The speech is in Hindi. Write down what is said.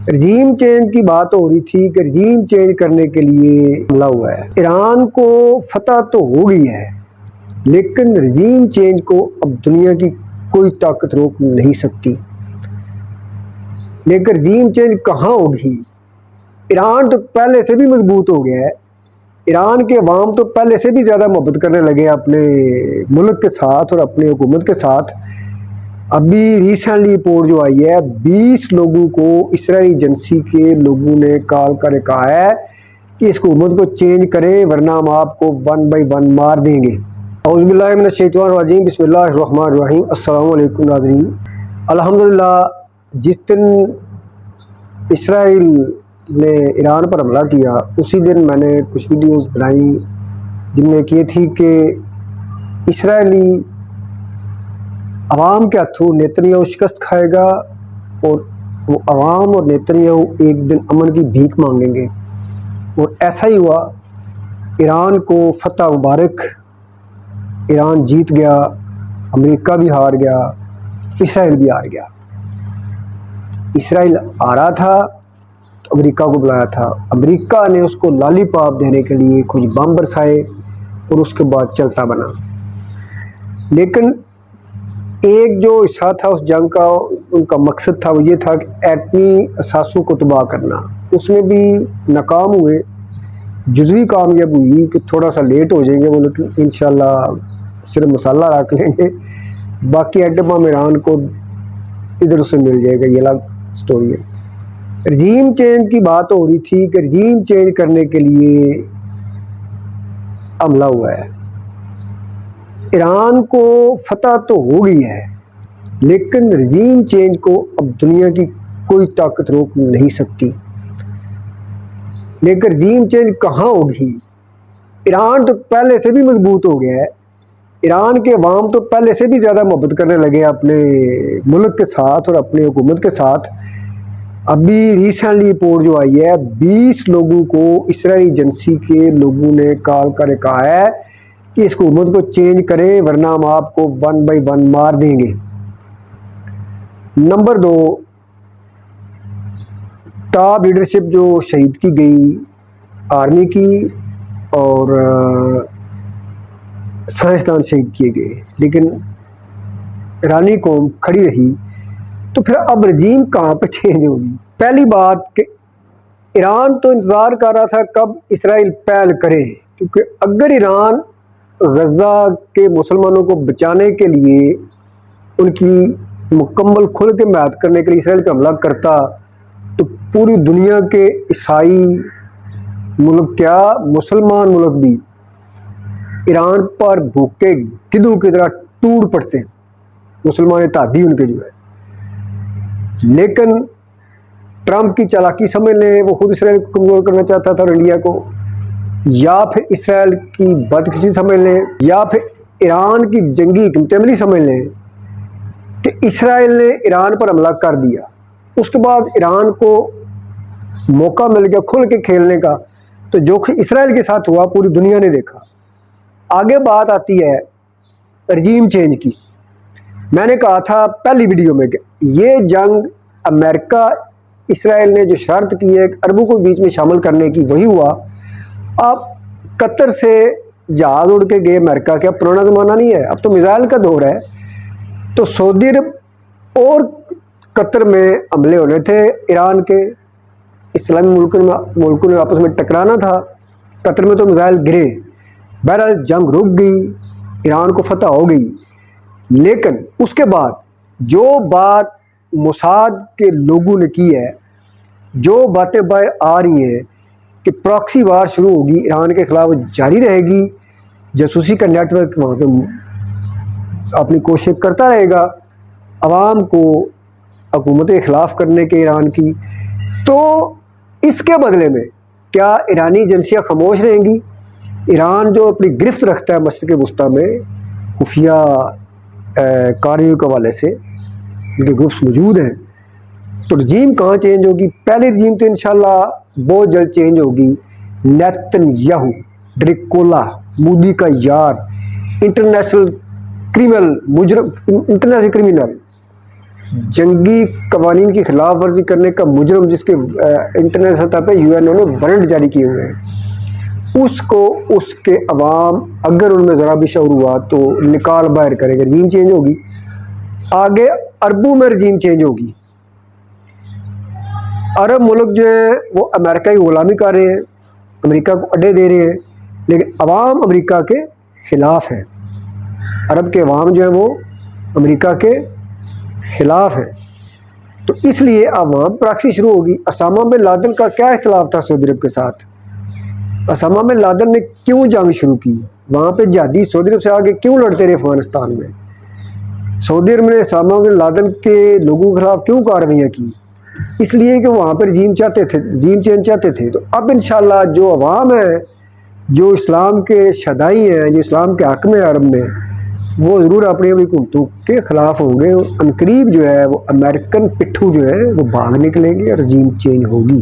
रजीम चेंज की बात हो रही थी कि रजीम चेंज करने के लिए हमला हुआ है। ईरान को फतह तो हो गई है, लेकिन रजीम चेंज को अब दुनिया की कोई ताकत रोक नहीं सकती। लेकिन रजीम चेंज कहाँ होगी? ईरान तो पहले से भी मजबूत हो गया है। ईरान के अवाम तो पहले से भी ज़्यादा मोहब्बत करने लगे अपने मुल्क के साथ और अपनी हुकूमत के साथ। अभी रिसेंटली रिपोर्ट जो आई है, 20 लोगों को इसराइली एजेंसी के लोगों ने कॉल कर कहा है कि इस हुकूमत को चेंज करें, वरना हम आपको 1 बाय 1 मार देंगे। औज़ुबिल्लाहि मिनश्शैतानिर्रजीम, बिस्मिल्लाहिर्रहमानिर्रहीम। अस्सलामु अलैकुम नाज़रीन। अल्हम्दुलिल्लाह, जिस दिन इसराइल ने ईरान पर हमला किया उसी दिन मैंने कुछ वीडियोस बनाई जिनमें ये थी कि इसराइली अवाम के हाथों नेतन्याहू शिकस्त खाएगा और वो अवाम और नेतन्याहू एक दिन अमन की भीख मांगेंगे। और ऐसा ही हुआ। ईरान को फतह मुबारक, ईरान जीत गया, अमेरिका भी हार गया, इसराइल भी हार गया। इसराइल आ रहा था तो अमेरिका को बुलाया था, अमेरिका ने उसको लॉलीपॉप देने के लिए कुछ बम बरसाए और उसके बाद चलता बना। लेकिन एक जो हिस्सा था उस जंग का, उनका मकसद था वो ये था कि एटमी असासों को तबाह करना। उसमें भी नाकाम हुए, जुज़वी कामयाब हुई कि थोड़ा सा लेट हो जाएंगे वो लोग, इंशाल्लाह सिर्फ मसाला रख लेंगे, बाकी एटम बम ईरान को इधर से मिल जाएगा। ये अलग स्टोरी है। रजीम चेंज की बात हो रही थी कि रजीम चेंज करने के लिए हमला हुआ है। ईरान को फतह तो हो गई है, लेकिन रजीम चेंज को अब दुनिया की कोई ताकत रोक नहीं सकती। लेकिन रजीम चेंज कहाँ होगी? ईरान तो पहले से भी मजबूत हो गया है। ईरान के अवाम तो पहले से भी ज़्यादा मोहब्बत करने लगे अपने मुल्क के साथ और अपनी हुकूमत के साथ। अभी रिसेंटली रिपोर्ट जो आई है, 20 लोगों को इसराइली एजेंसी के लोगों ने कॉल कर कहा है कि इस हुकूमत को चेंज करें, वरना हम आपको 1 बाय 1 मार देंगे। नंबर 2, टॉप लीडरशिप जो शहीद की गई, आर्मी की और साइंसदान शहीद किए गए, लेकिन ईरानी कौम खड़ी रही। तो फिर अब रजीम कहाँ पे चेंज होगी? पहली बात कि ईरान तो इंतज़ार कर रहा था कब इसराइल पहल करे, क्योंकि अगर ईरान गज़ा के मुसलमानों को बचाने के लिए, उनकी मुकम्मल खुल के मदद करने के लिए इसराइल पर हमला करता तो पूरी दुनिया के ईसाई मुल्क क्या, मुसलमान मुल्क भी ईरान पर भूखे गिद्धों की तरह टूट पड़ते, मुसलमान तादी उनके जो है। लेकिन ट्रंप की चालाकी समझ लें, वो खुद इसराइल को कमज़ोर करना चाहता था और इंडिया को, या फिर इसराइल की बदकिस्मती समझ लें, या फिर ईरान की जंगी हिकमत समझ लें कि इसराइल ने ईरान पर हमला कर दिया, उसके बाद ईरान को मौका मिल गया खुल के खेलने का। तो जो इसराइल के साथ हुआ पूरी दुनिया ने देखा। आगे बात आती है रजीम चेंज की। मैंने कहा था पहली वीडियो में कि ये जंग अमेरिका इसराइल ने जो शर्त की है अरबों को बीच में शामिल करने की, वही हुआ। अब कतर से जहाज उड़ के गए अमेरिका, क्या पुराना ज़माना नहीं है? अब तो मिसाइल का दौर है। तो सऊदी अरब और कतर में हमले होने थे ईरान के, इस्लामी मुल्कों ने आपस में टकराना था। कतर में तो मिसाइल गिरे, बहरहाल जंग रुक गई, ईरान को फतह हो गई। लेकिन उसके बाद जो बात मोसाद के लोगों ने की है, जो बातें बाहर आ रही हैं कि प्रॉक्सी वार शुरू होगी ईरान के खिलाफ, जारी रहेगी, जासूसी का नेटवर्क वहाँ पे अपनी कोशिश करता रहेगा अवाम को हुकूमत के ख़िलाफ़ करने के ईरान की। तो इसके बदले में क्या ईरानी एजेंसियाँ खामोश रहेंगी? ईरान जो अपनी गिरफ्त रखता है मशरिक़ वस्ता में खुफिया कार्यों के हवाले से, उनके ग्रुप्स मौजूद हैं, तो रजीम कहाँ चेंज होगी? पहले रजीम तो इंशाल्लाह बहुत जल्द चेंज होगी। नेतन्याहू, ड्रिकोला, मोदी का यार, इंटरनेशनल क्रिमिनल, जंगी कवानीन की खिलाफ वर्जी करने का मुजरम जिसके इंटरनेशनल सतह पर यूएनओ ने वारंट जारी किए हुए हैं, उसको उसके अवाम अगर उनमें ज़रा भी शऊर हुआ तो निकाल बाहर करेगा। रजीम चेंज होगी, आगे अरबों में रजीम चेंज होगी। अरब मुल्क जो है वो अमेरिका की ग़ुलामी कर रहे हैं, अमेरिका को अड्डे दे रहे हैं, लेकिन अवाम अमेरिका के ख़िलाफ़ है। अरब के अवाम जो है वो अमेरिका के ख़िलाफ़ है। तो इसलिए अवाम प्रॉक्सी शुरू होगी। असामा बिन लादेन का क्या इख्तिलाफ था सऊदी अरब के साथ? असामा बिन लादेन ने क्यों जंग शुरू की? वहाँ पे जिहादी सऊदी अरब से आगे क्यों लड़ते रहे अफ़गानिस्तान में? सऊदी अरब ने असामा बिन लादेन के लोगों के खिलाफ क्यों कार्रवाइयाँ की? इसलिए कि वहाँ पर रजीम चाहते थे, रजीम चेंज चाहते थे। तो अब इंशाल्लाह जो अवाम है, जो इस्लाम के शदाई हैं, जो इस्लाम के हक़ में अरब में, वो ज़रूर अपनी अपनी हुकूमतों के ख़िलाफ़ होंगे। अनकरीब जो है वो अमेरिकन पिट्ठू जो है वो भाग निकलेंगे और रजीम चेंज होगी।